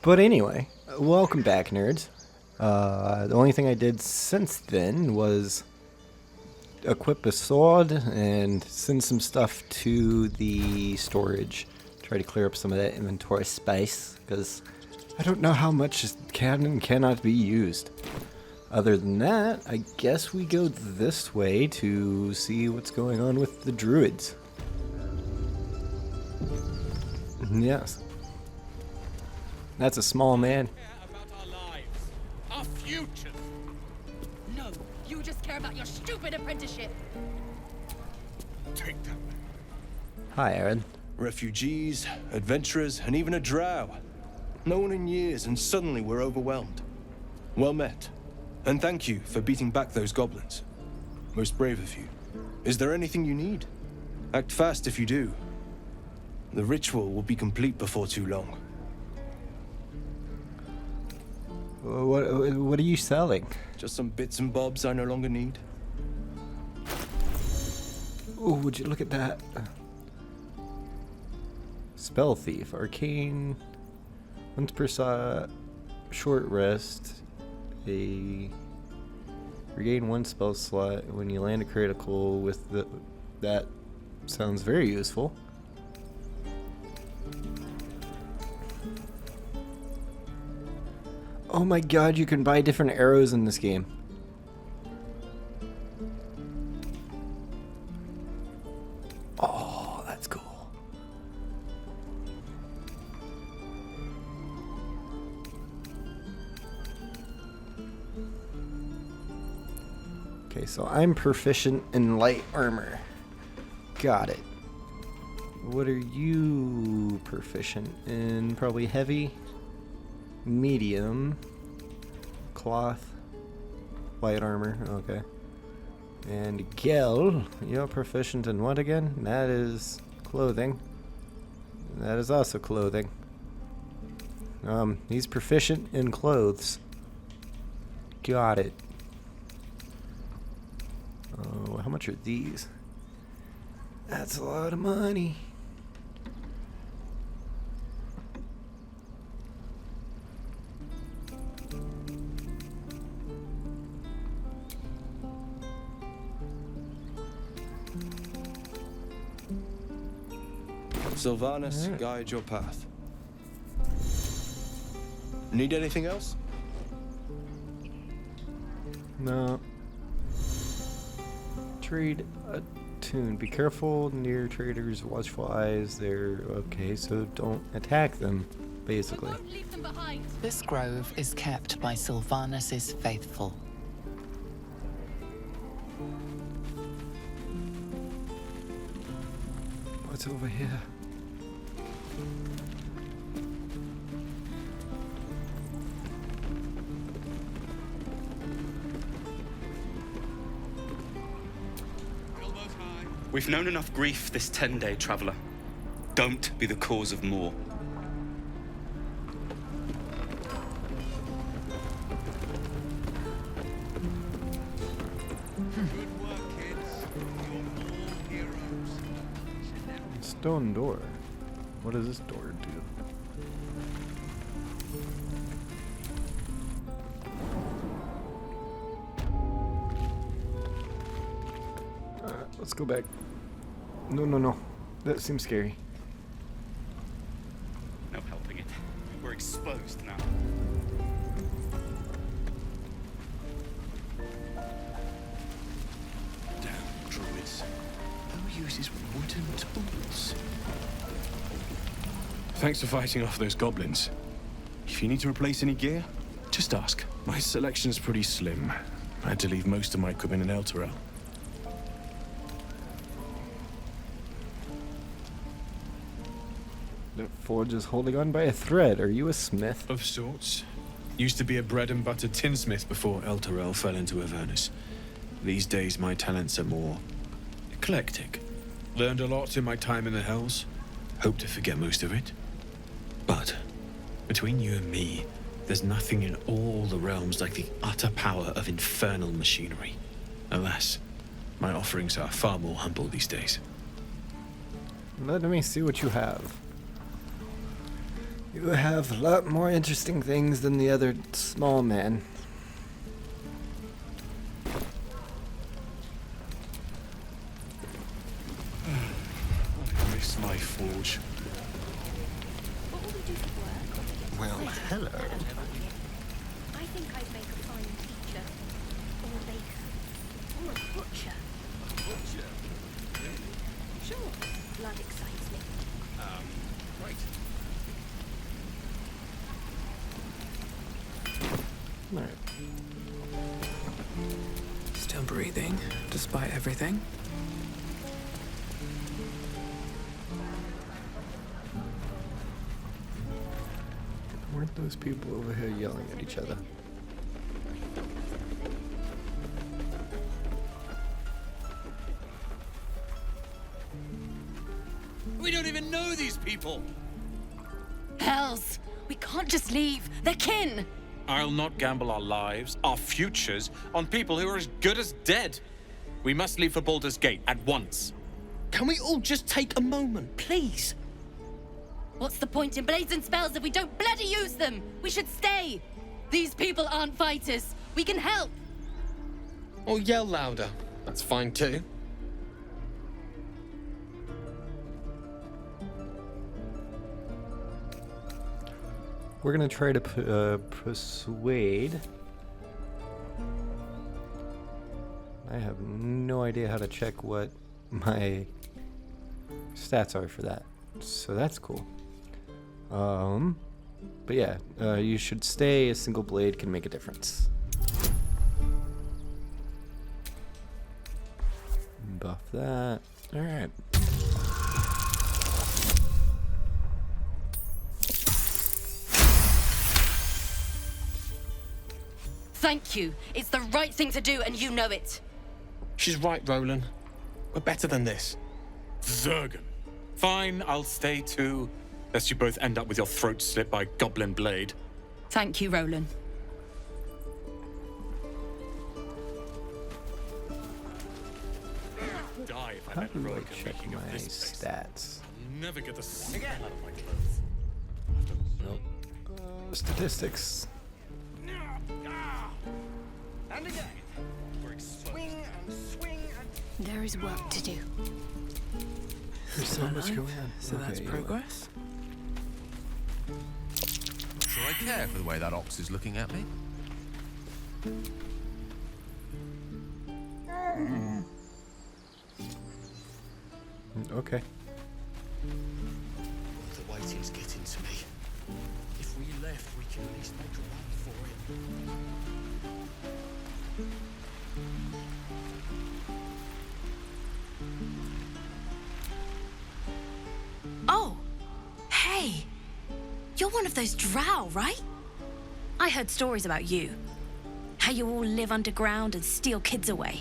But anyway, welcome back, nerds. The only thing I did since then was equip a sword and send some stuff to the storage. Try to clear up some of that inventory space, because I don't know how much can and cannot be used. Other than that, I guess we go this way to see what's going on with the druids. Yes. That's a small man. About our lives, our future. No, you just care about your stupid apprenticeship. Take that. Hi, Aaron. Refugees, adventurers, and even a drow. No one in years, and suddenly we're overwhelmed. Well met. And thank you for beating back those goblins. Most brave of you. Is there anything you need? Act fast if you do. The ritual will be complete before too long. What are you selling? Just some bits and bobs I no longer need. Oh, would you look at that? Spell Thief, Arcane. Once per short rest. Regain one spell slot when you land a critical with that sounds very useful. Oh my god, you can buy different arrows in this game. Oh, that's cool. Okay, so I'm proficient in light armor. Got it. What are you proficient in? Probably heavy? Medium, cloth, light armor, okay. And Gel, you're proficient in what again? That is clothing. That is also clothing. He's proficient in clothes. Got it. Oh, how much are these? That's a lot of money. Sylvanas, guide your path. Need anything else? No. Trade attune. Be careful near traders, watchful eyes. They're okay, so don't attack them, basically. I won't leave them behind. This grove is kept by Sylvanus' faithful. What's over here? We've known enough grief this 10-day traveler. Don't be the cause of more. Good work, kids. You're all heroes. Stone door. What does this door do? Let's go back. No. That seems scary. No helping it. We're exposed now. Damn druids. Who uses wooden tools? Thanks for fighting off those goblins. If you need to replace any gear, just ask. My selection's pretty slim. I had to leave most of my equipment in Elturel. The forge is holding on by a thread. Are you a smith? Of sorts. Used to be a bread and butter tinsmith before Elturel fell into Avernus. These days my talents are more eclectic. Learned a lot in my time in the Hells. Hope to forget most of it. But between you and me, there's nothing in all the realms like the utter power of infernal machinery. Alas, my offerings are far more humble these days. Let me see what you have. You have a lot more interesting things than the other small man. I miss my forge. What will we do for work? Well, hello. I think I'd make a fine teacher, or a baker, or a butcher. Butcher. Sure, blood excites me. Right. Alright. Still breathing, despite everything. Weren't those people over here yelling at each other? We don't even know these people. Hells! We can't just leave. They're kin! I'll not gamble our lives, our futures, on people who are as good as dead. We must leave for Baldur's Gate at once. Can we all just take a moment, please? What's the point in blades and spells if we don't bloody use them? We should stay! These people aren't fighters. We can help! Or yell louder. That's fine too. We're gonna try to persuade. I have no idea how to check what my stats are for that, so that's cool. But yeah, you should stay. A single blade can make a difference. Buff that. All right. Thank you. It's the right thing to do, and you know it. She's right, Roland. We're better than this. Zergan. Fine, I'll stay too. Lest you both end up with your throats slit by goblin blade. Thank you, Roland. Die if I How let do I Rogue check making my of this place. stats? I'll never get the smell out of my clothes. Nope. Statistics. And again. We're swing and swing and... There is work to do. There's so much going on. So that's Okay, progress. Not sure I care for the way that ox is looking at me. Okay. The waiting's getting to me. If we left, we can at least make a run for it. Oh! Hey! You're one of those drow, right? I heard stories about you. How you all live underground and steal kids away.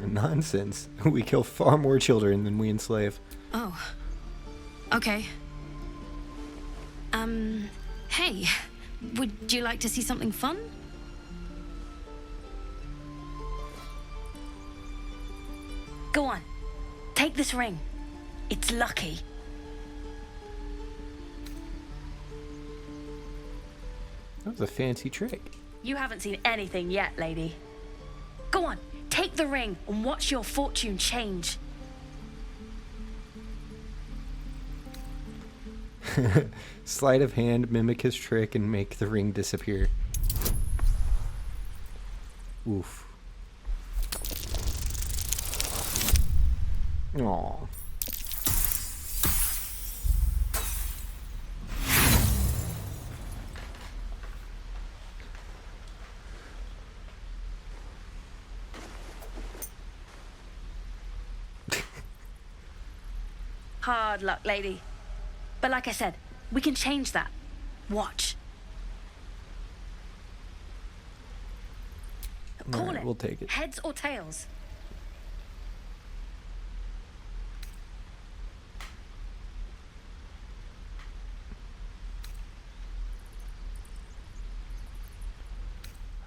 Nonsense. We kill far more children than we enslave. Oh. Okay. Hey. Would you like to see something fun? Go on. Take this ring. It's lucky. That was a fancy trick. You haven't seen anything yet, lady. Go on. Take the ring and watch your fortune change. Sleight of hand, mimic his trick, and make the ring disappear. Oof. Aw. Hard luck, lady. But like I said, we can change that. Watch. Call Alright, it. we'll take it. Heads or tails?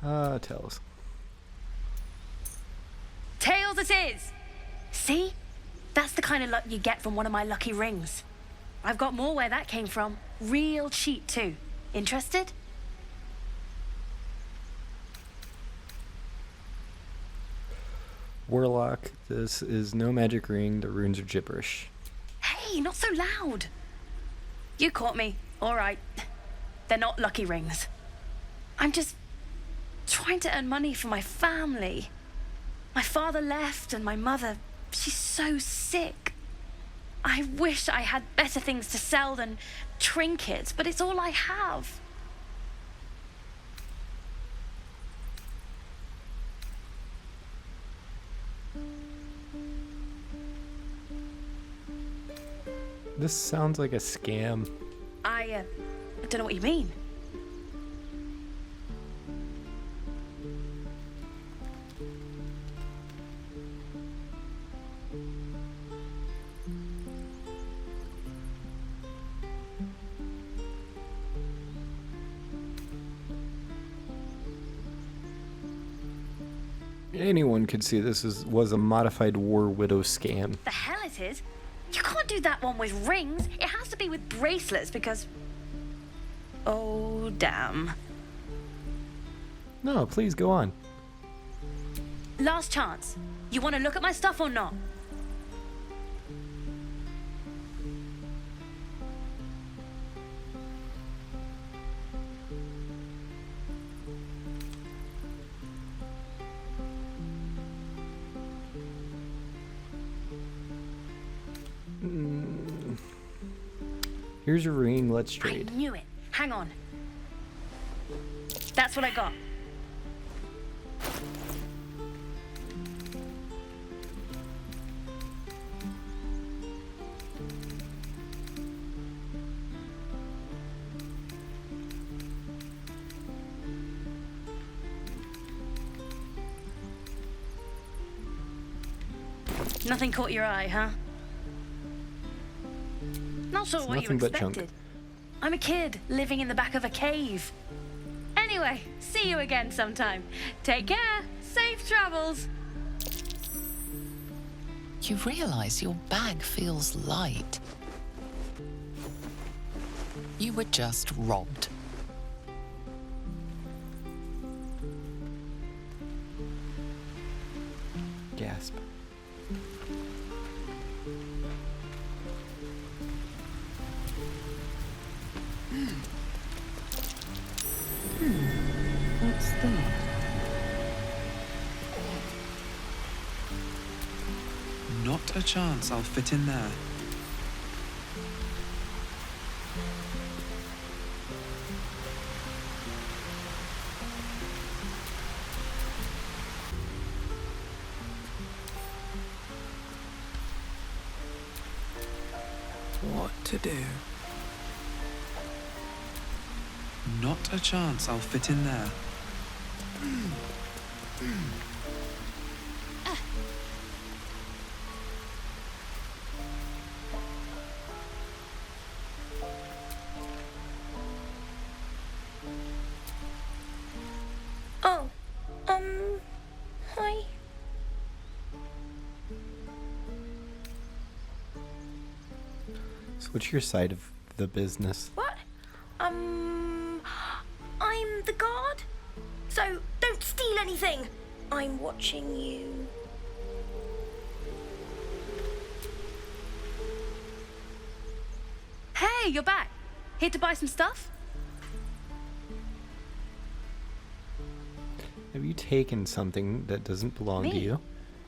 Tails. Tails it is! See? That's the kind of luck you get from one of my lucky rings. I've got more where that came from. Real cheap, too. Interested? Warlock, this is no magic ring. The runes are gibberish. Hey, not so loud. You caught me. All right. They're not lucky rings. I'm just trying to earn money for my family. My father left and my mother, she's so sick. I wish I had better things to sell than trinkets, but it's all I have. This sounds like a scam. I don't know what you mean. Anyone could see this was a modified War Widow scam. The hell it is? You can't do that one with rings. It has to be with bracelets because... Oh, damn. No, please go on. Last chance. You want to look at my stuff or not? Here's your ring, let's trade. I knew it. Hang on. That's what I got. Nothing caught your eye, huh? Not sure what you nothing but expected. junk. I'm a kid living in the back of a cave. Anyway, see you again sometime. Take care. Safe travels. You realize your bag feels light. You were just robbed. Gasp. What's that? Not a chance I'll fit in there. What to do? Not a chance I'll fit in there. Oh, hi. So what's your side of the business? What? I'm the guard. So don't steal anything. I'm watching you. Hey, you're back. Here to buy some stuff? Have you taken something that doesn't belong to Me? you?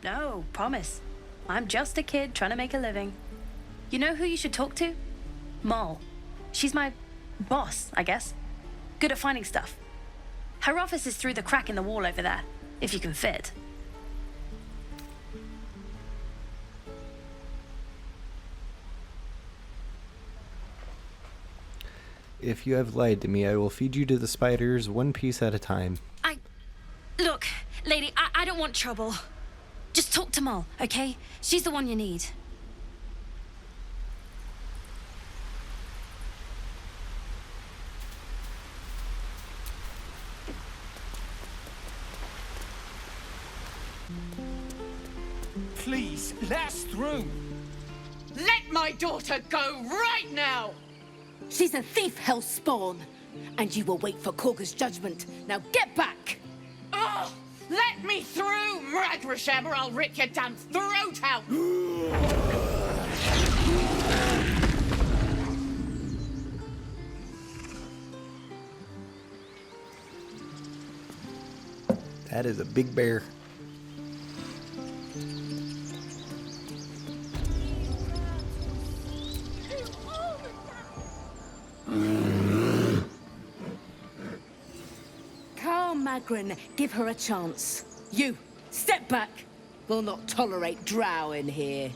No, promise. I'm just a kid trying to make a living. You know who you should talk to? Moll. She's my boss, I guess. Good at finding stuff. Her office is through the crack in the wall over there, if you can fit. If you have lied to me, I will feed you to the spiders one piece at a time. Look, lady, I don't want trouble. Just talk to Moll, okay? She's the one you need. Please, let us through. Let my daughter go right now! She's a thief, hellspawn. And you will wait for Korga's judgment. Now get back! Oh, let me through, Mragrasham, or I'll rip your damn throat out! That is a big bear. Carl Magrin, give her a chance. You, step back. We'll not tolerate drow in here.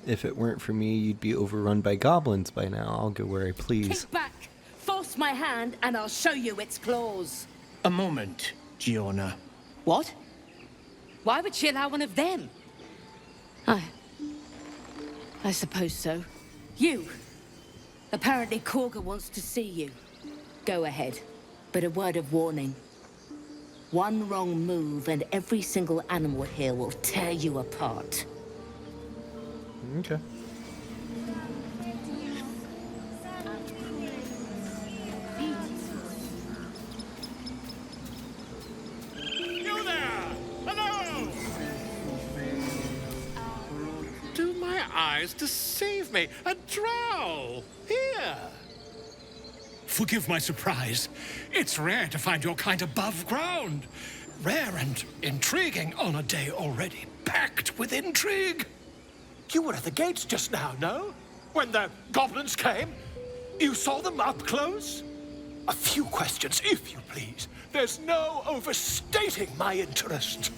If it weren't for me, you'd be overrun by goblins by now. I'll go where I please. Kick back. Force my hand and I'll show you its claws. A moment, Giona. What? Why would she allow one of them? I suppose so. You. Apparently Korga wants to see you. Go ahead. But a word of warning. One wrong move and every single animal here will tear you apart. Okay. You there! Hello! Do my eyes deceive me? A drow! Here! Forgive my surprise. It's rare to find your kind above ground. Rare and intriguing on a day already packed with intrigue. You were at the gates just now, no? When the goblins came? You saw them up close? A few questions, if you please. There's no overstating my interest.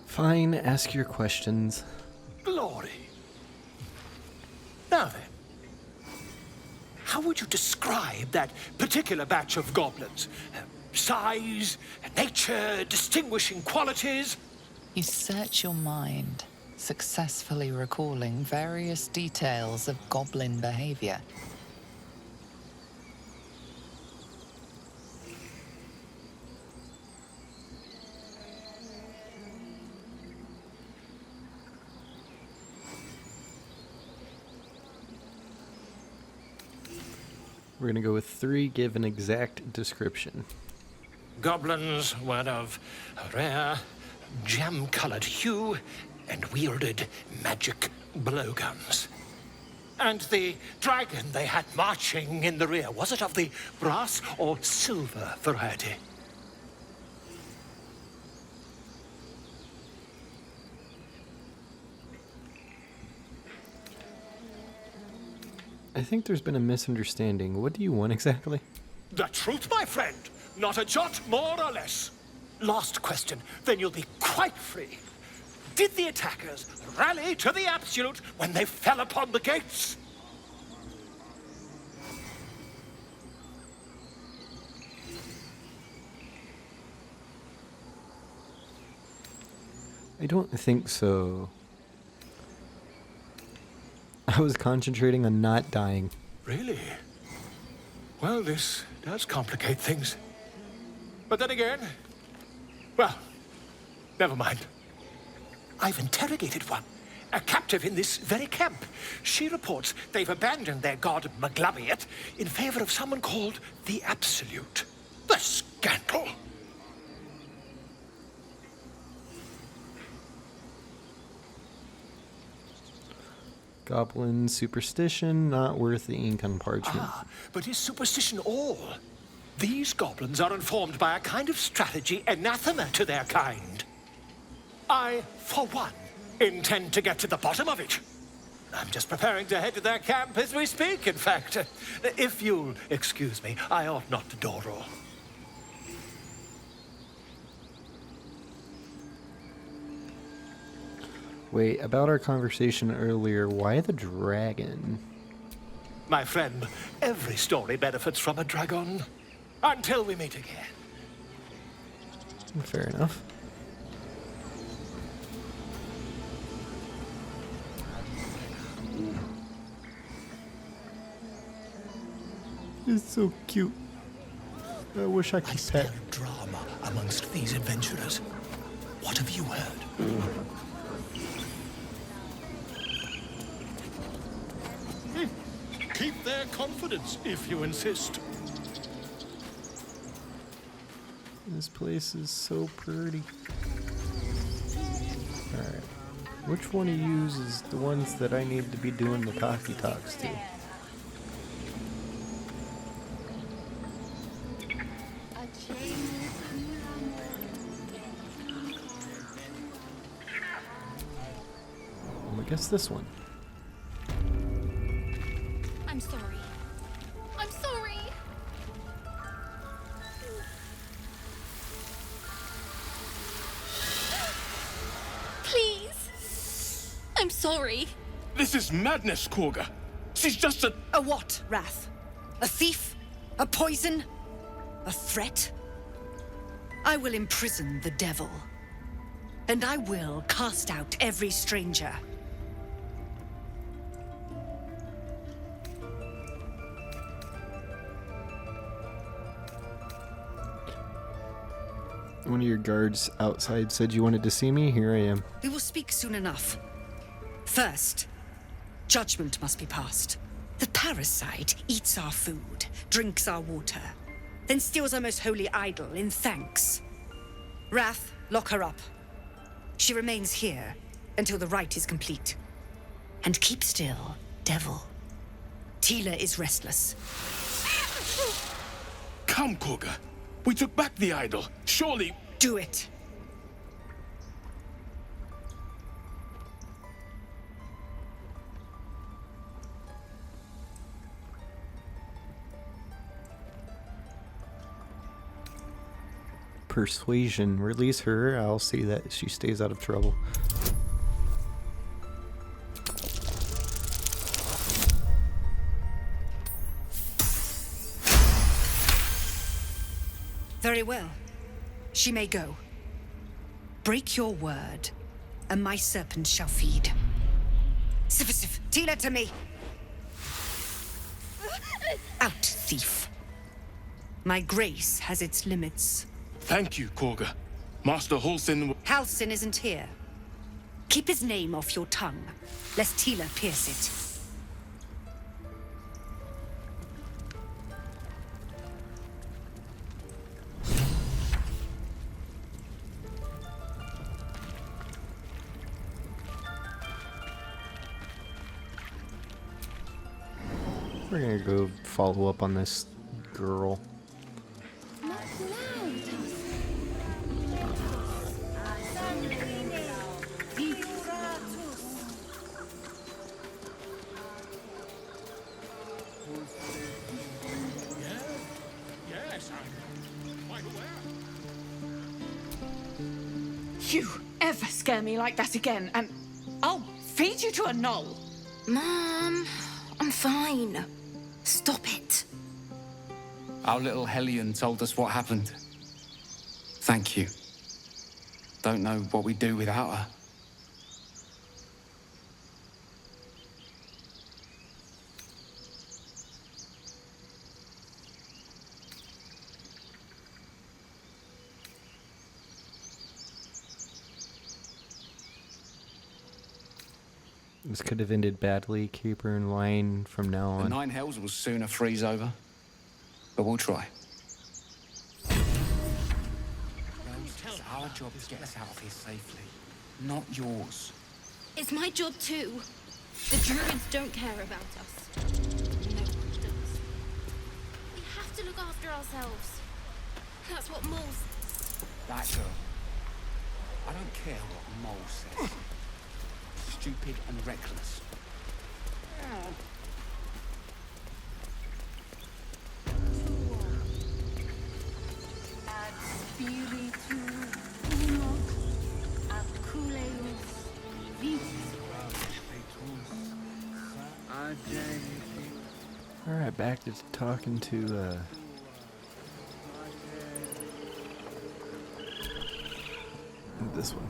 Fine, ask your questions. Glory. Now then, how would you describe that particular batch of goblins? Size, nature, distinguishing qualities? You search your mind, successfully recalling various details of goblin behavior. We're gonna go with 3, give an exact description. Goblins were of a rare, jam-colored hue and wielded magic blowguns. And the dragon they had marching in the rear, was it of the brass or silver variety? I think there's been a misunderstanding. What do you want exactly? The truth, my friend. Not a jot more or less. Last question, then you'll be quite free. Did the attackers rally to the absolute when they fell upon the gates? I don't think so. I was concentrating on not dying. Really? Well, this does complicate things. But then again, well, never mind. I've interrogated one, a captive in this very camp. She reports they've abandoned their god Maglabiet in favor of someone called the Absolute. The scandal! Goblin superstition, not worth the ink on parchment. Ah, but is superstition all? These goblins are informed by a kind of strategy anathema to their kind. I, for one, intend to get to the bottom of it. I'm just preparing to head to their camp as we speak, in fact. If you'll excuse me, I ought not to door roll. Wait, about our conversation earlier, why the dragon? My friend, every story benefits from a dragon. Until we meet again. Fair enough. It's so cute. I wish I I could smell pet. drama amongst these adventurers. What have you heard? Keep their confidence if you insist. This place is so pretty. Alright. Which one of you is the ones that I need to be doing the talkie talks to? I guess this one. I'm sorry. I'm sorry. Please. I'm sorry. This is madness, Korga. She's just a... A what, Wrath? A thief? A poison? A threat? I will imprison the devil. And I will cast out every stranger. One of your guards outside said you wanted to see me. Here I am. We will speak soon enough. First, judgment must be passed. The parasite eats our food, drinks our water, then steals our most holy idol in thanks. Wrath, lock her up. She remains here until the rite is complete. And keep still, devil. Tila is restless. Come, Korga. We took back the idol. Surely... Do it. Persuasion. Release her. I'll see that she stays out of trouble. Very well. She may go. Break your word, and my serpent shall feed. Sif, Tila to me! Out, thief. My grace has its limits. Thank you, Korga. Master Halsin... Halsin isn't here. Keep his name off your tongue, lest Tila pierce it. We're gonna go follow up on this girl. Yes, I'm quite aware. You ever scare me like that again, and I'll feed you to a knoll. Mom, I'm fine. Stop it. Our little Hellion told us what happened. Thank you. Don't know what we'd do without her. This could have ended badly. Keep her in line from now The on. Nine Hells will sooner freeze over. But we'll try. It's our job to get us out of here safely, not yours. It's my job too. The druids don't care about us. No one does. We have to look after ourselves. That's what Mole says. That girl. I don't care what Mole says. Stupid and reckless. Alright, back to talking to this one.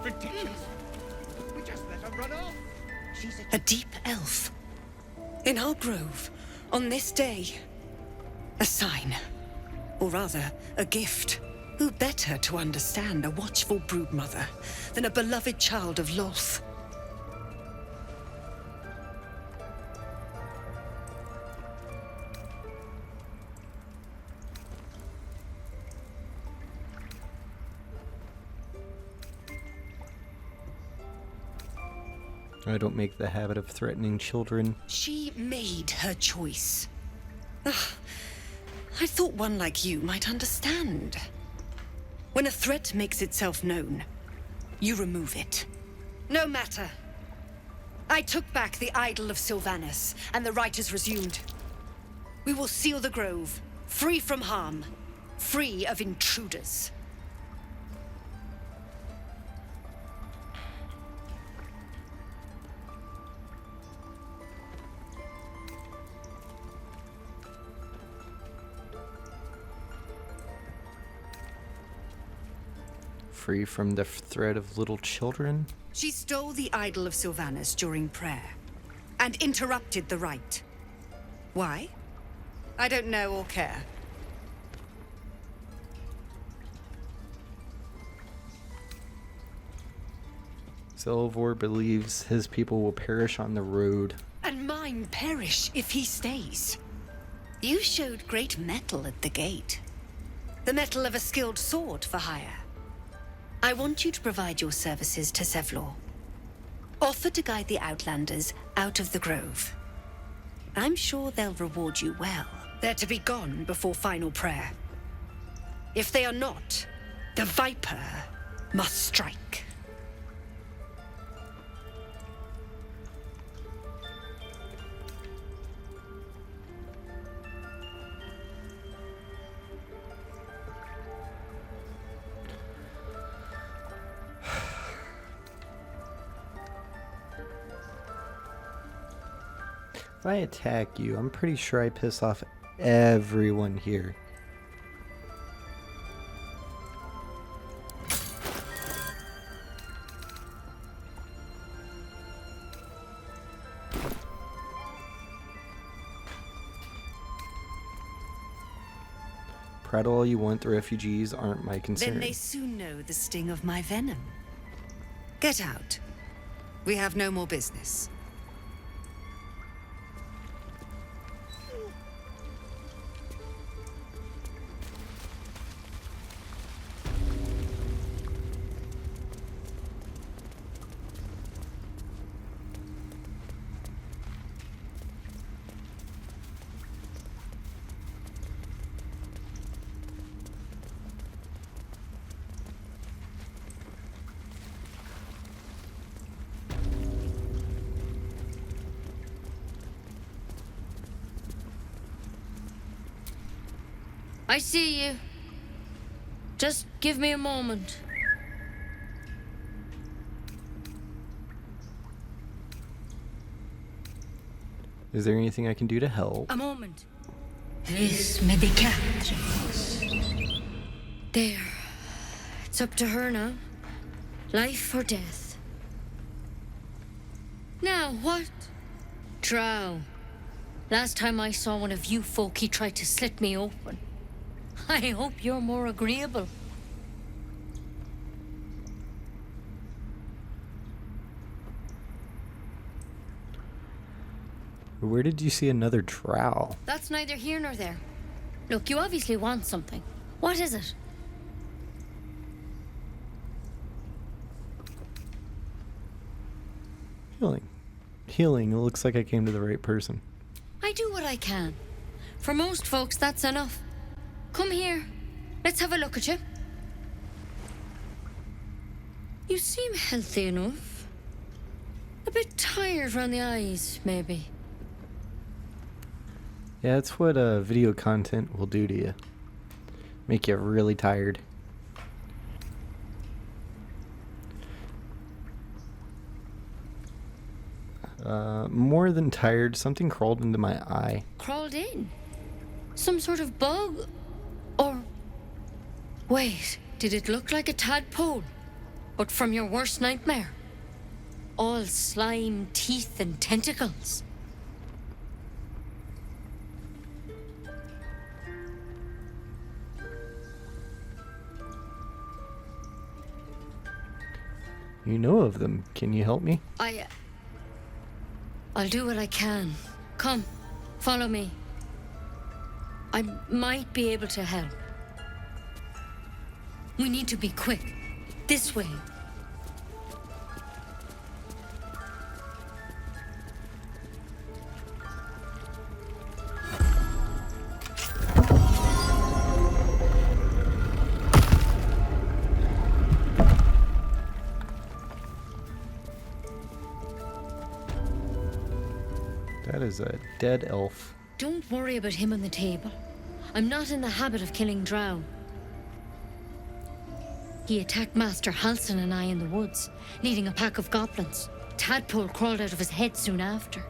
Ridiculous. A deep elf. In our grove, on this day. A sign. Or rather, a gift. Who better to understand a watchful broodmother than a beloved child of Loth? I don't make the habit of threatening children. She made her choice. Ugh, I thought one like you might understand. When a threat makes itself known, you remove it. No matter. I took back the idol of Sylvanus, and the rite is resumed. We will seal the grove, free from harm, free of intruders. Free from the threat of little children? She stole the idol of Sylvanus during prayer, and interrupted the rite. Why? I don't know or care. Selvor believes his people will perish on the road. And mine perish if he stays. You showed great mettle at the gate. The mettle of a skilled sword for hire. I want you to provide your services to Sevlor. Offer to guide the Outlanders out of the grove. I'm sure they'll reward you well. They're to be gone before final prayer. If they are not, the Viper must strike. If I attack you, I'm pretty sure I piss off everyone here. Prattle all you want, the refugees aren't my concern. Then they soon know the sting of my venom. Get out. We have no more business. I see you. Just give me a moment. Is there anything I can do to help? A moment. This may be Catherine's. There. It's up to her now. Life or death. Now, what? Drow. Last time I saw one of you folk, he tried to slit me open. I hope you're more agreeable. Where did you see another drow? That's neither here nor there. Look, you obviously want something. What is it? Healing. Healing. It looks like I came to the right person. I do what I can. For most folks, that's enough. Come here. Let's have a look at you. You seem healthy enough. A bit tired around the eyes, maybe. Yeah, that's what video content will do to you. Make you really tired. More than tired, something crawled into my eye. Crawled in? Some sort of bug? Or... Wait, did it look like a tadpole? But from your worst nightmare? all slime, teeth, and tentacles. You know of them. Can you help me? I'll do what I can. Come, follow me. I might be able to help. We need to be quick. This way. That is a dead elf. Don't worry about him on the table. I'm not in the habit of killing drow. He attacked Master Halsin and I in the woods, leading a pack of goblins. Tadpole crawled out of his head soon after.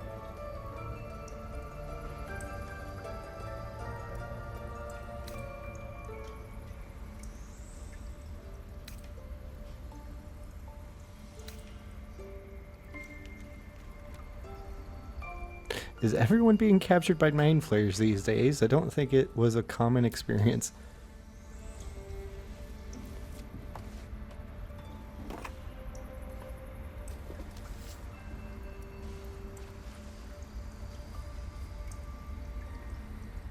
Is everyone being captured by mind flayers these days? I don't think it was a common experience.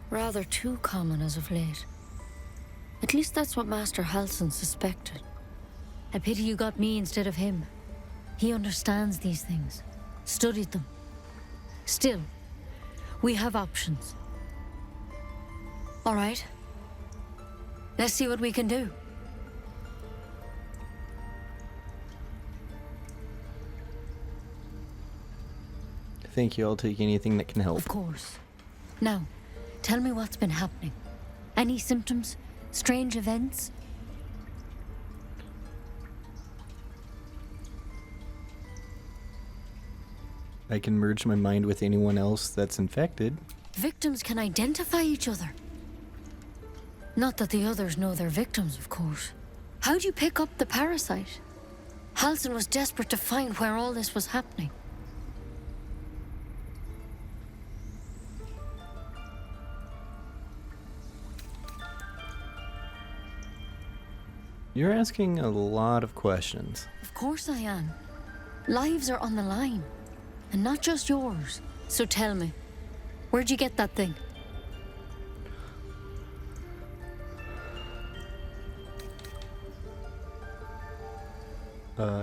Rather too common as of late. At least that's what Master Halsin suspected. I pity you got me instead of him. He understands these things, studied them. Still, we have options. All right. Let's see what we can do. Thank you. I'll take anything that can help. Of course. Now, tell me what's been happening. Any symptoms? Strange events? I can merge my mind with anyone else that's infected. Victims can identify each other. Not that the others know they're victims, of course. How'd you pick up the parasite? Halsin was desperate to find where all this was happening. You're asking a lot of questions. Of course I am. Lives are on the line. And not just yours. So tell me, where'd you get that thing?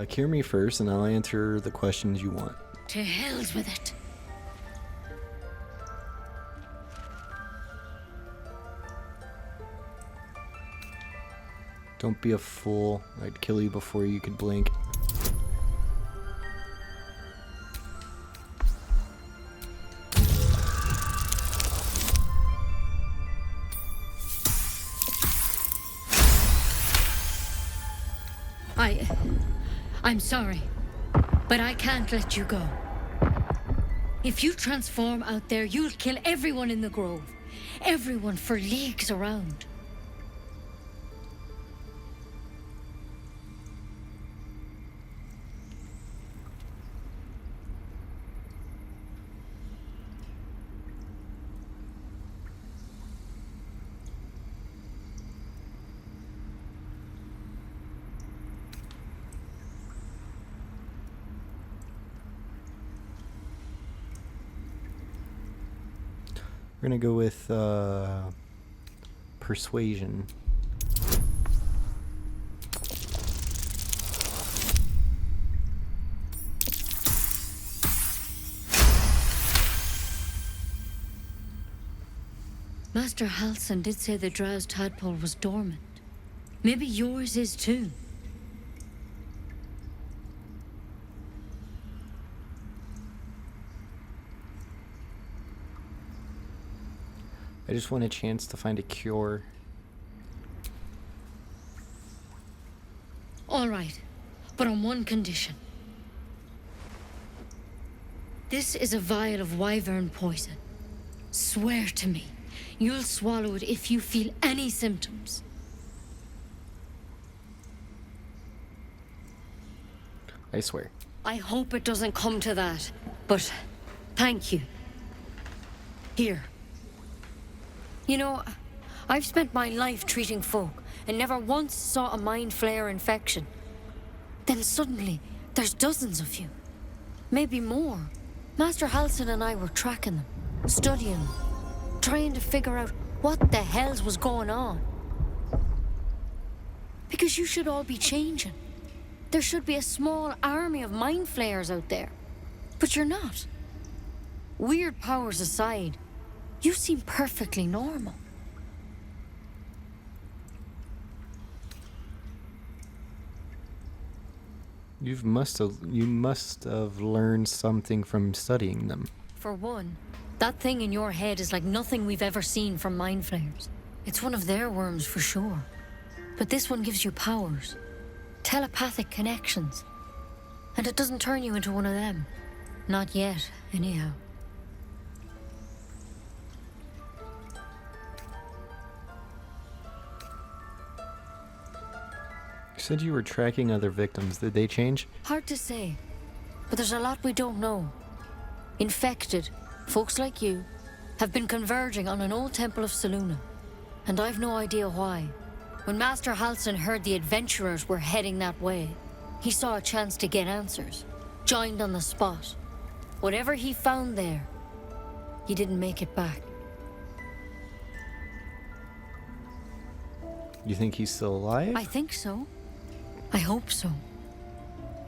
Cure me first, and I'll answer the questions you want. To hell's with it. Don't be a fool. I'd kill you before you could blink. I'm sorry, but I can't let you go. If you transform out there, you'll kill everyone in the grove. Everyone for leagues around. We're gonna go with persuasion. Master Halsin did say the drow's tadpole was dormant. Maybe yours is too. I just want a chance to find a cure. All right, but on one condition. This is a vial of wyvern poison. Swear to me, you'll swallow it if you feel any symptoms. I swear. I hope it doesn't come to that, but thank you. Here. You know, I've spent my life treating folk and never once saw a mind flayer infection. Then suddenly, there's dozens of you. Maybe more. Master Halsin and I were tracking them, studying them, trying to figure out what the hells was going on. Because you should all be changing. There should be a small army of mind flayers out there. But you're not. Weird powers aside, you seem perfectly normal. You must have learned something from studying them. For one, that thing in your head is like nothing we've ever seen from mind flayers. It's one of their worms for sure. But this one gives you powers. Telepathic connections. And it doesn't turn you into one of them. Not yet, anyhow. You said you were tracking other victims. Did they change? Hard to say. But there's a lot we don't know. Infected, folks like you, have been converging on an old temple of Selûne. And I've no idea why. When Master Halsin heard the adventurers were heading that way, he saw a chance to get answers. Joined on the spot. Whatever he found there, he didn't make it back. You think he's still alive? I think so. I hope so.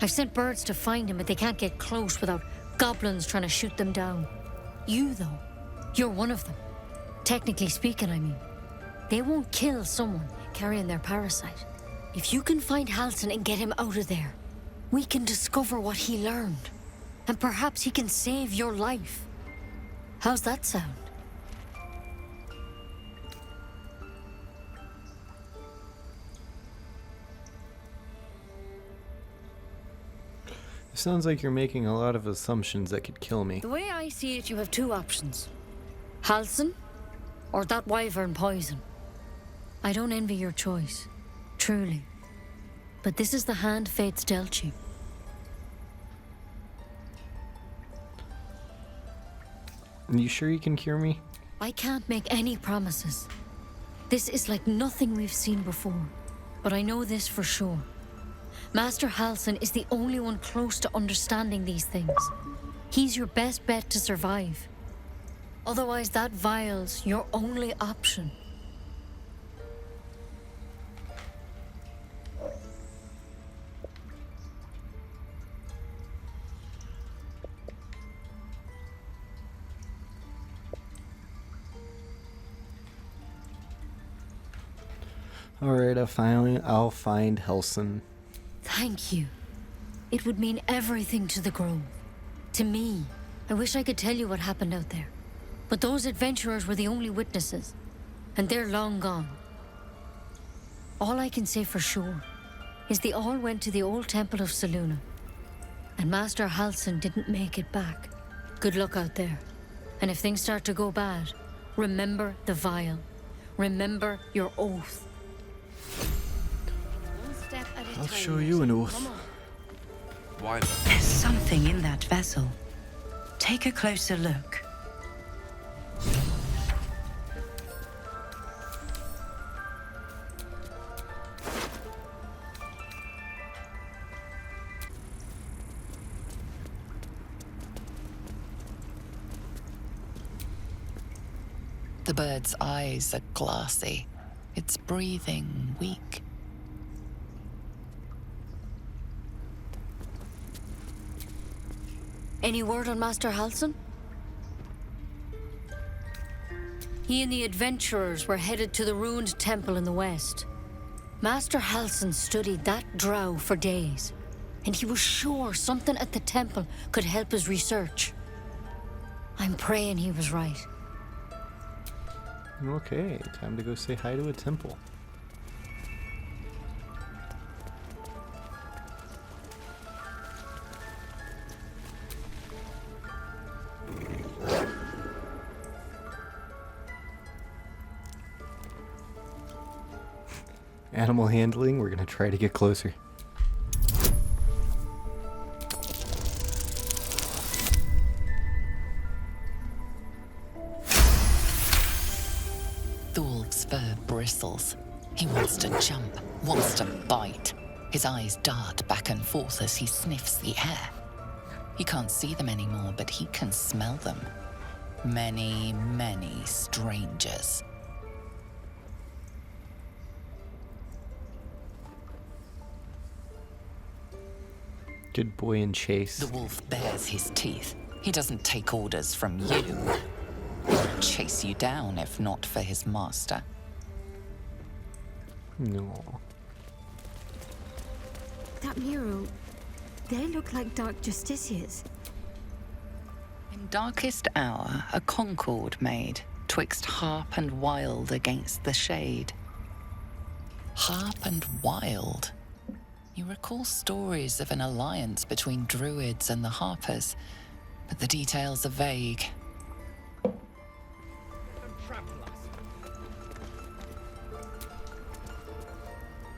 I've sent birds to find him, but they can't get close without goblins trying to shoot them down. You, though, you're one of them. Technically speaking, I mean. They won't kill someone carrying their parasite. If you can find Halsin and get him out of there, we can discover what he learned. And perhaps he can save your life. How's that sound? It sounds like you're making a lot of assumptions that could kill me. The way I see it, you have two options. Halsin, or that wyvern poison. I don't envy your choice, truly. But this is the hand fate's dealt you. Are you sure you can cure me? I can't make any promises. This is like nothing we've seen before. But I know this for sure. Master Halsin is the only one close to understanding these things. He's your best bet to survive. Otherwise, that vial's your only option. Alright, I'll find Halsin. Thank you. It would mean everything to the Grove. To me. I wish I could tell you what happened out there. But those adventurers were the only witnesses. And they're long gone. All I can say for sure is they all went to the old temple of Selûne. And Master Halsin didn't make it back. Good luck out there. And if things start to go bad, remember the vial. Remember your oath. I'll show you an oath. Why? There's something in that vessel. Take a closer look. The bird's eyes are glassy. Its breathing weak. Any word on Master Halsin? He and the adventurers were headed to the ruined temple in the west. Master Halsin studied that drow for days, and he was sure something at the temple could help his research. I'm praying he was right. Okay, time to go say hi to a temple. Animal handling, we're gonna try to get closer. bristles. He wants to jump, wants to bite. His eyes dart back and forth as he sniffs the air. He can't see them anymore, but he can smell them. Many, many strangers. Good boy in chase. The wolf bares his teeth. He doesn't take orders from you. He'll chase you down if not for his master. No. That mural, they look like dark justiciars. In darkest hour, a concord made, twixt harp and wild against the shade. Harp and wild. You recall stories of an alliance between druids and the harpers, but the details are vague.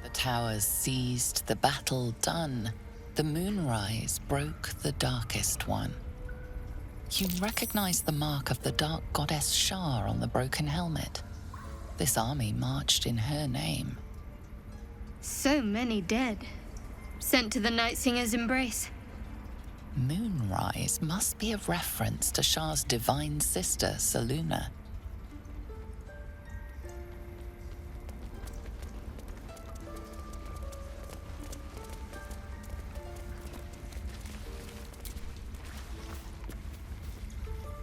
The towers seized, the battle done. The moonrise broke the darkest one. You recognize the mark of the dark goddess Shar on the broken helmet. This army marched in her name. So many dead. Sent to the Night Singer's embrace. Moonrise must be a reference to Shar's divine sister, Selûne.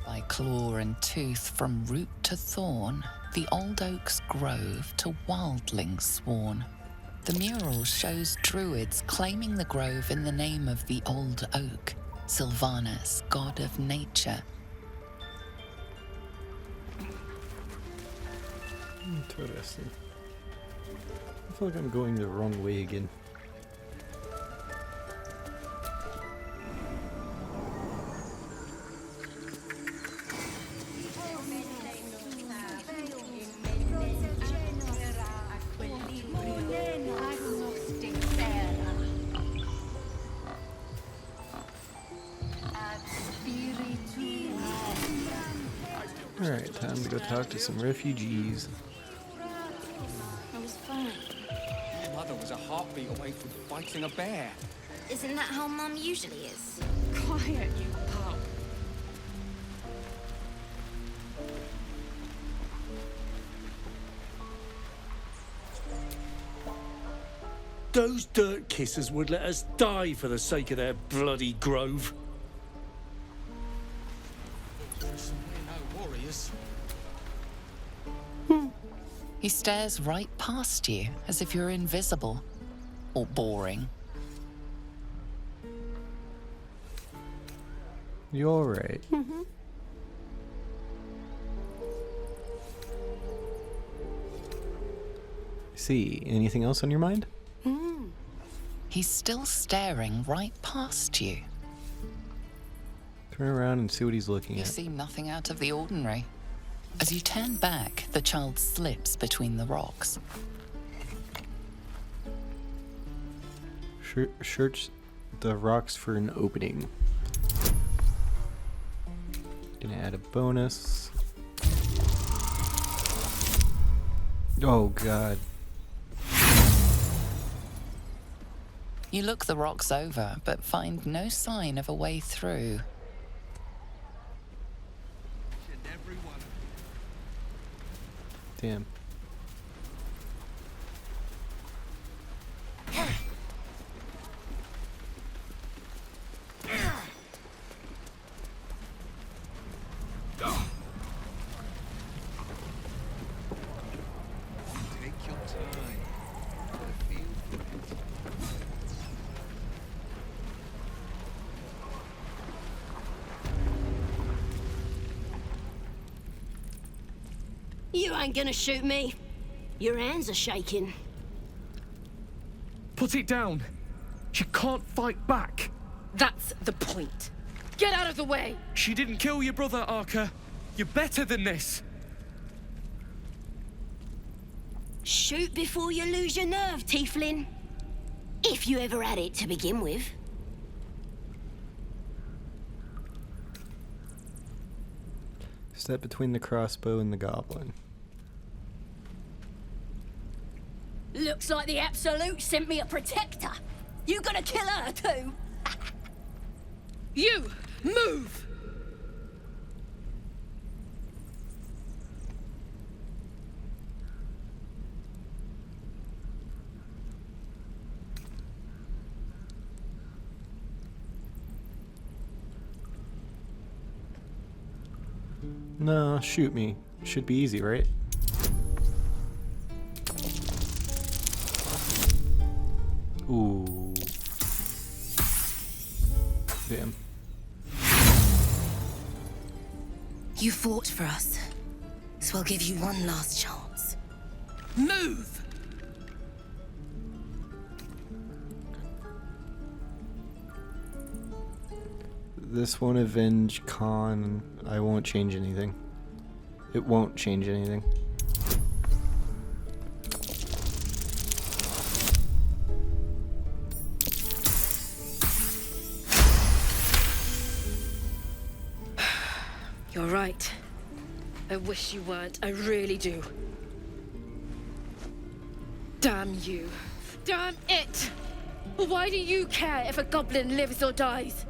By claw and tooth, from root to thorn, the old oak's grove to wildlings sworn. The mural shows druids claiming the grove in the name of the old oak, Sylvanus, god of nature. Interesting. I feel like I'm going the wrong way again. Alright, time to go talk to some refugees. I was fine. Your mother was a heartbeat away from fighting a bear. Isn't that how Mum usually is? Quiet, you pup. Those dirt kissers would let us die for the sake of their bloody grove. He stares right past you, as if you're invisible. Or boring. You're right. See, anything else on your mind? He's still staring right past you. Turn around and see what he's looking You at. see nothing out of the ordinary. As you turn back, the child slips between the rocks. Search the rocks for an opening. Gonna add a bonus. Oh god. You look the rocks over, but find no sign of a way through. Damn. Take your time. Get a feel for it. You ain't gonna shoot me. Your hands are shaking. Put it down. She can't fight back. That's the point. Get out of the way! She didn't kill your brother, Arca. You're better than this. Shoot before you lose your nerve, Tiefling. If you ever had it to begin with. Step between the crossbow and the goblin. Looks like the Absolute sent me a protector. You gonna kill her too? You move! No, shoot me. Should be easy, right? Ooh. Damn. You fought for us, so I'll give you one last chance. Move! This won't avenge Khan. I won't change anything. It won't change anything. You're right. I wish you weren't. I really do. Damn you. Damn it! Why do you care if a goblin lives or dies?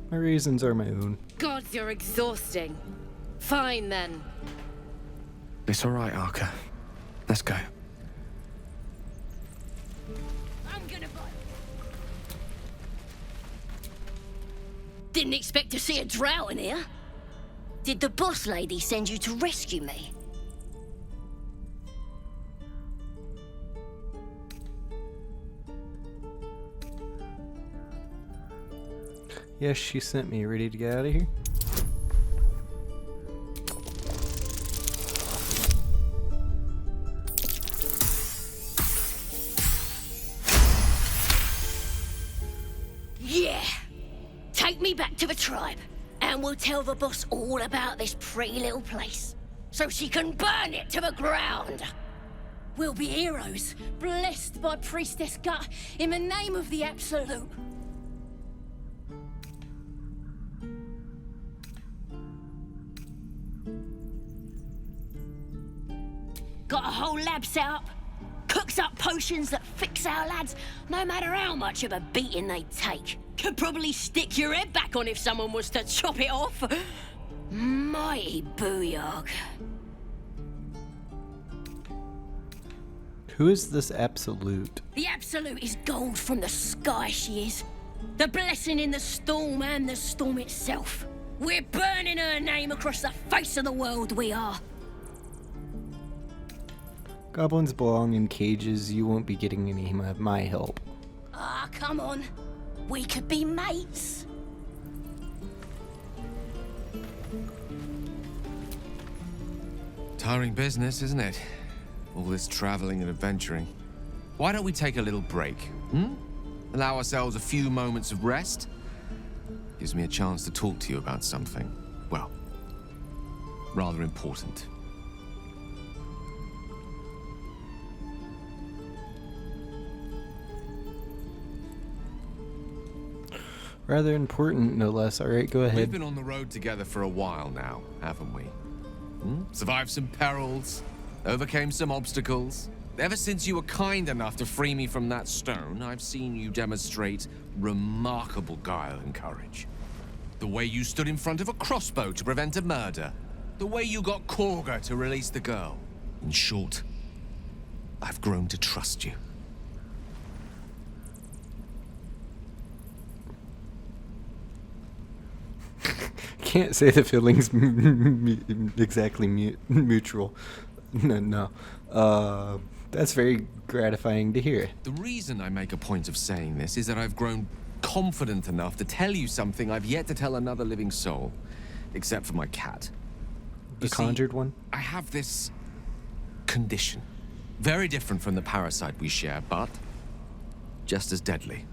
My reasons are my own. God, you're exhausting. Fine then. It's all right, Arca. Let's go. I'm gonna buy. Didn't expect to see a drow in here. Did the boss lady send you to rescue me? Yes, she sent me. Ready to get out of here? Yeah! Take me back to the tribe, and we'll tell the boss all about this pretty little place, so she can burn it to the ground! We'll be heroes, blessed by Priestess Gut, in the name of the Absolute. Got a whole lab set up. Cooks up potions that fix our lads, no matter how much of a beating they take. Could probably stick your head back on if someone was to chop it off. Mighty booyog. Who is this Absolute? The Absolute is gold from the sky, she is. The blessing in the storm and the storm itself. We're burning her name across the face of the world, we are. Goblins belong in cages. You won't be getting any of my help. Ah, come on. We could be mates. Tiring business, isn't it? All this traveling and adventuring. Why don't we take a little break? Allow ourselves a few moments of rest? Gives me a chance to talk to you about something, well, rather important. Rather important, no less. Alright, go ahead. We've been on the road together for a while now, haven't we? Survived some perils, overcame some obstacles. Ever since you were kind enough to free me from that stone, I've seen you demonstrate remarkable guile and courage. The way you stood in front of a crossbow to prevent a murder. The way you got Korga to release the girl. In short, I've grown to trust you. Can't say the feelings exactly mutual. No. That's very gratifying to hear. The reason I make a point of saying this is that I've grown confident enough to tell you something I've yet to tell another living soul, except for my cat. The conjured one? I have this condition. Very different from the parasite we share, but just as deadly.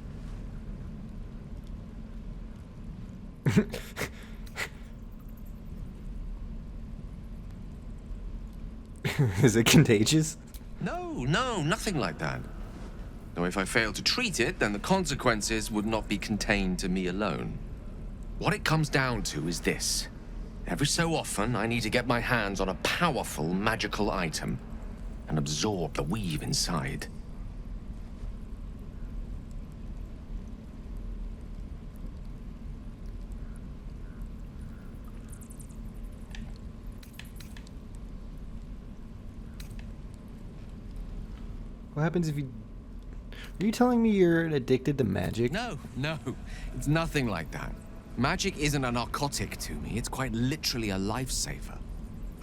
Is it contagious? No, no, nothing like that. Though if I fail to treat it, then the consequences would not be contained to me alone. What it comes down to is this. Every so often, I need to get my hands on a powerful magical item and absorb the weave inside. What happens if you... Are you telling me you're addicted to magic? No, it's nothing like that. Magic isn't a narcotic to me, it's quite literally a lifesaver.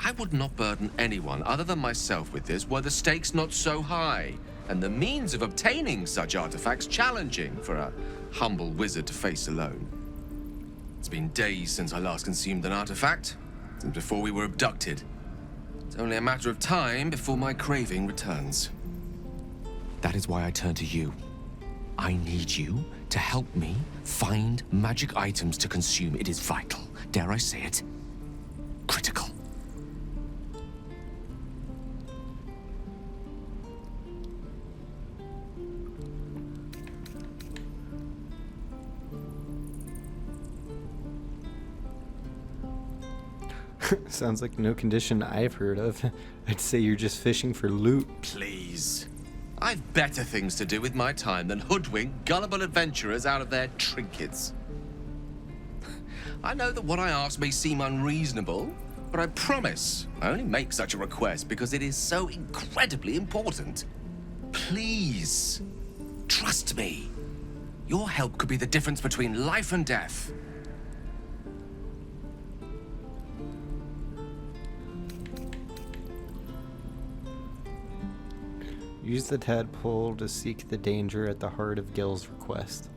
I would not burden anyone other than myself with this were the stakes not so high, and the means of obtaining such artifacts challenging for a humble wizard to face alone. It's been days since I last consumed an artifact, since before we were abducted. It's only a matter of time before my craving returns. That is why I turn to you. I need you to help me find magic items to consume. It is vital. Dare I say it? Critical. Sounds like no condition I've heard of. I'd say you're just fishing for loot. Please. I've better things to do with my time than hoodwink gullible adventurers out of their trinkets. I know that what I ask may seem unreasonable, but I promise I only make such a request because it is so incredibly important. Please, trust me. Your help could be the difference between life and death. Use the tadpole to seek the danger at the heart of Gil's request.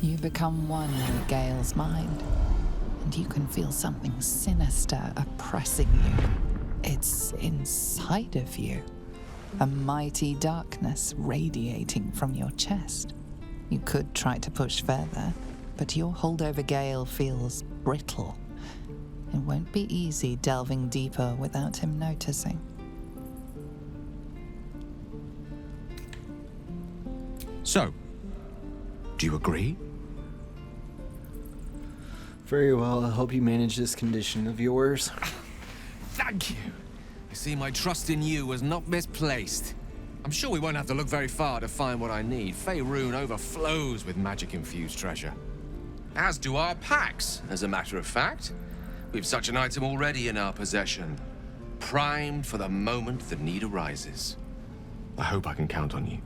You become one with Gale's mind, and you can feel something sinister oppressing you. It's inside of you, a mighty darkness radiating from your chest. You could try to push further, but your hold over Gale feels brittle. It won't be easy delving deeper without him noticing. So, do you agree? Very well, I'll help you manage this condition of yours. Thank you. I see my trust in you was not misplaced. I'm sure we won't have to look very far to find what I need. Faerun overflows with magic-infused treasure. As do our packs, as a matter of fact. We've such an item already in our possession. Primed for the moment the need arises. I hope I can count on you.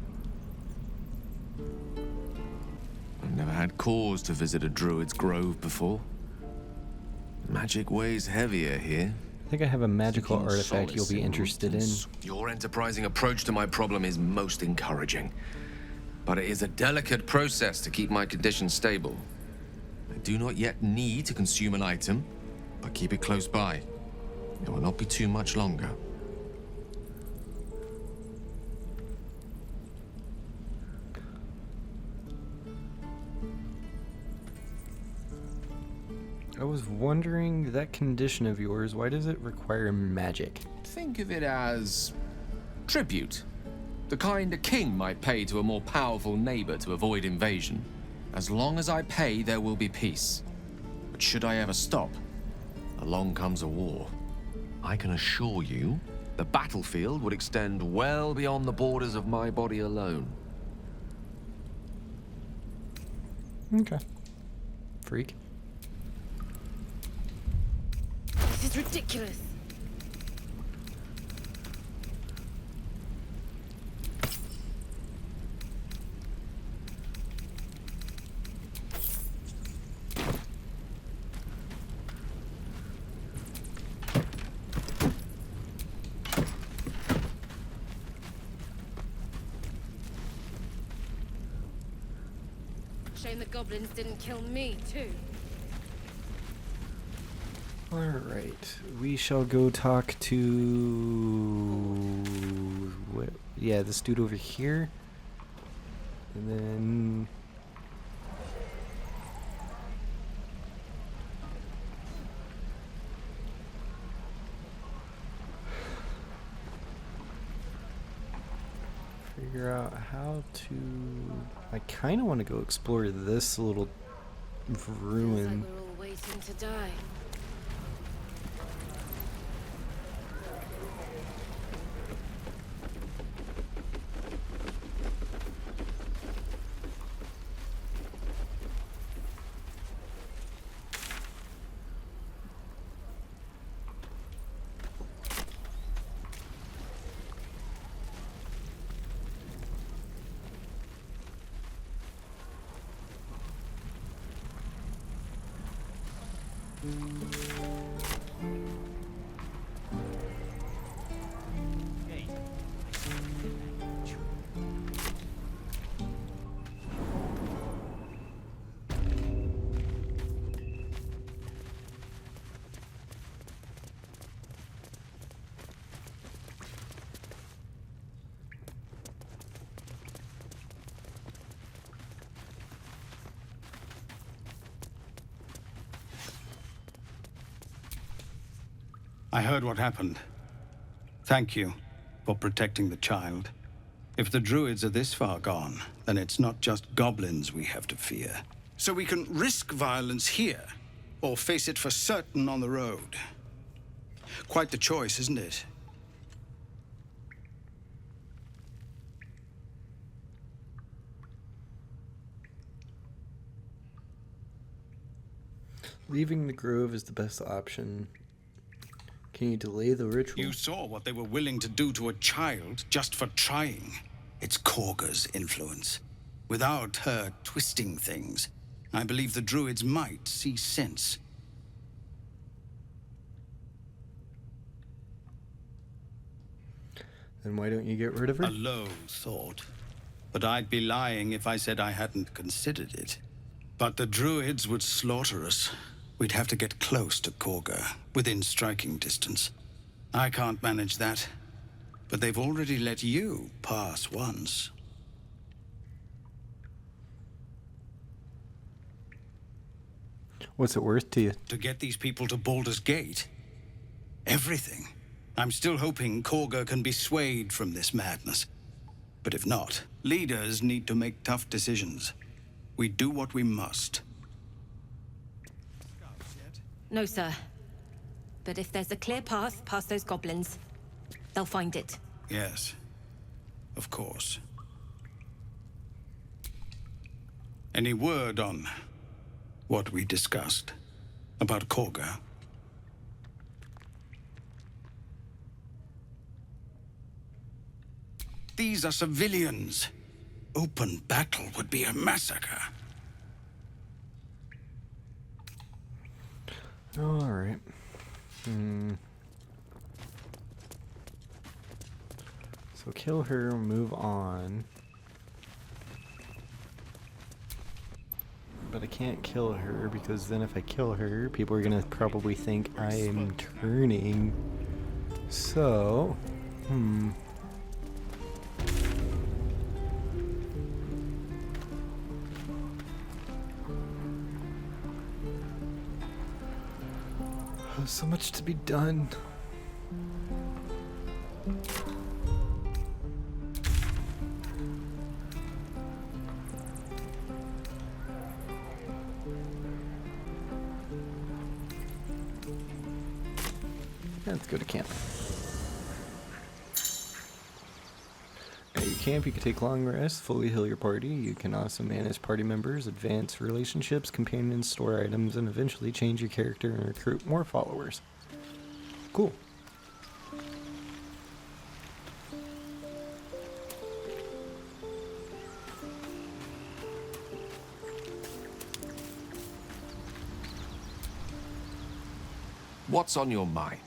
I've never had cause to visit a druid's grove before. Magic weighs heavier here. I think I have a magical artifact you'll be interested in. Your enterprising approach to my problem is most encouraging. But it is a delicate process to keep my condition stable. I do not yet need to consume an item, but keep it close by. It will not be too much longer. I was wondering, that condition of yours, why does it require magic? Think of it as tribute. The kind a king might pay to a more powerful neighbor to avoid invasion. As long as I pay, there will be peace. But should I ever stop, along comes a war. I can assure you, the battlefield would extend well beyond the borders of my body alone. Okay. Freak. This is ridiculous. Shame the goblins didn't kill me, too. Alright, we shall go talk to... what? Yeah, this dude over here. And then... figure out how to... I kind of want to go explore this little ruin. We're all waiting to die. I heard what happened. Thank you for protecting the child. If the druids are this far gone, then it's not just goblins we have to fear. So we can risk violence here, or face it for certain on the road. Quite the choice, isn't it? Leaving the grove is the best option. Can you delay the ritual? You saw what they were willing to do to a child just for trying. It's Korga's influence. Without her twisting things, I believe the druids might see sense. Then why don't you get rid of her? A low thought. But I'd be lying if I said I hadn't considered it. But the druids would slaughter us. We'd have to get close to Korga, within striking distance. I can't manage that. But they've already let you pass once. What's it worth to you? To get these people to Baldur's Gate? Everything. I'm still hoping Korga can be swayed from this madness. But if not, leaders need to make tough decisions. We do what we must. No, sir. But if there's a clear path past those goblins, they'll find it. Yes, of course. Any word on what we discussed about Korga? These are civilians. Open battle would be a massacre. All right. So kill her, move on. But I can't kill her because then if I kill her, people are gonna probably think I am turning. So, so much to be done. Let's go to camp. At your camp, you can take long rests, fully heal your party. You can also manage party members, advance relationships, companions, store items, and eventually change your character and recruit more followers. Cool. What's on your mind?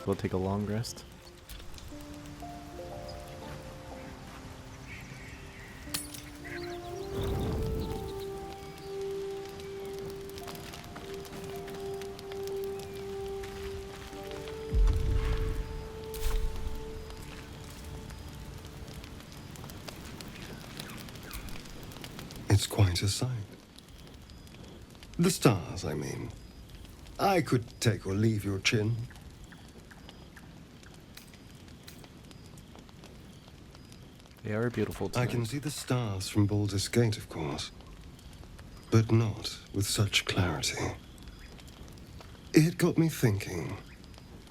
well take a long rest. It's quite a sight. The stars, I mean. I could take or leave your chin. They are beautiful tonight. I can see the stars from Baldur's Gate, of course. But not with such clarity. It got me thinking.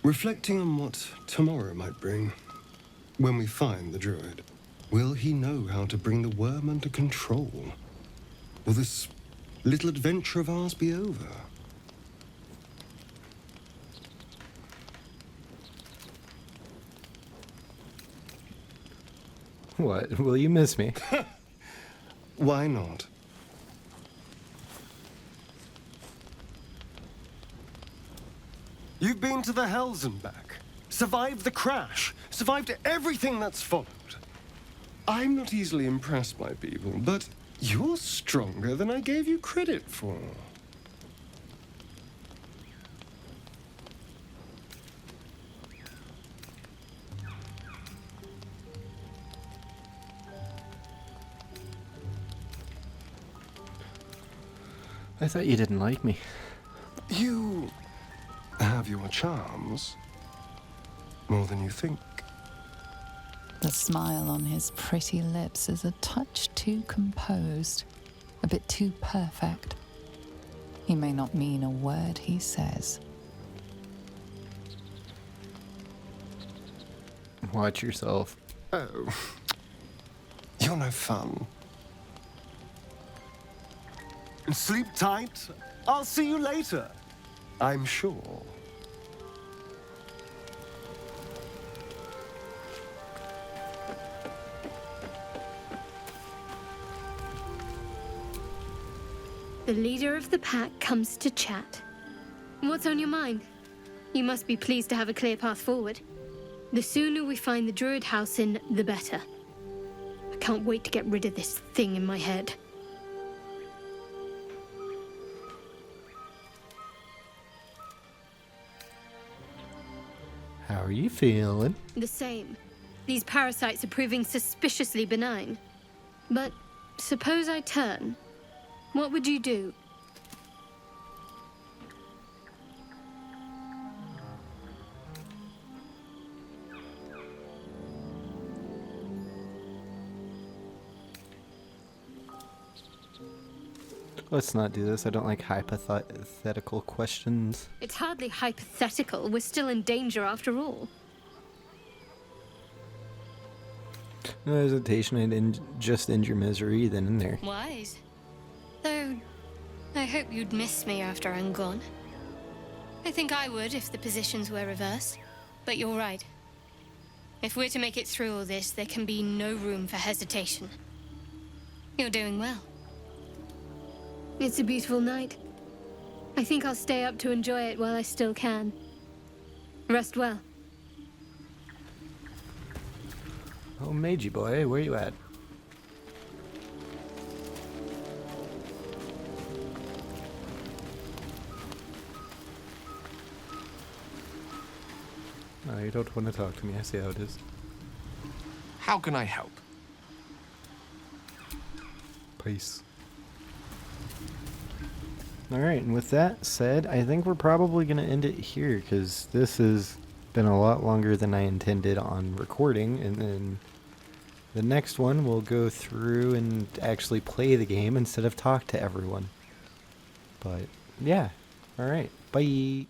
Reflecting on what tomorrow might bring. When we find the druid, will he know how to bring the worm under control? Will this little adventure of ours be over? What? Will you miss me? Why not? You've been to the Hells and back. Survived the crash. Survived everything that's followed. I'm not easily impressed by people, but you're stronger than I gave you credit for. I thought you didn't like me. You have your charms. More than you think. The smile on his pretty lips is a touch too composed, a bit too perfect. He may not mean a word he says. Watch yourself. Oh. You're no fun. Sleep tight. I'll see you later. I'm sure. The leader of the pack comes to chat. What's on your mind? You must be pleased to have a clear path forward. The sooner we find the druid house in, the better. I can't wait to get rid of this thing in my head. How are you feeling? The same. These parasites are proving suspiciously benign. But suppose I turn. What would you do? Let's not do this. I don't like hypothetical questions. It's hardly hypothetical. We're still in danger after all. No hesitation. I'd just end your misery then and there. Wise. Though, I hope you'd miss me after I'm gone. I think I would if the positions were reversed. But you're right. If we're to make it through all this, there can be no room for hesitation. You're doing well. It's a beautiful night. I think I'll stay up to enjoy it while I still can. Rest well. Oh, Meiji boy, where you at? No, you don't want to talk to me. I see how it is. How can I help? Peace. Alright, and with that said, I think we're probably going to end it here, because this has been a lot longer than I intended on recording, and then the next one we'll go through and actually play the game instead of talk to everyone. But, yeah. Alright, bye!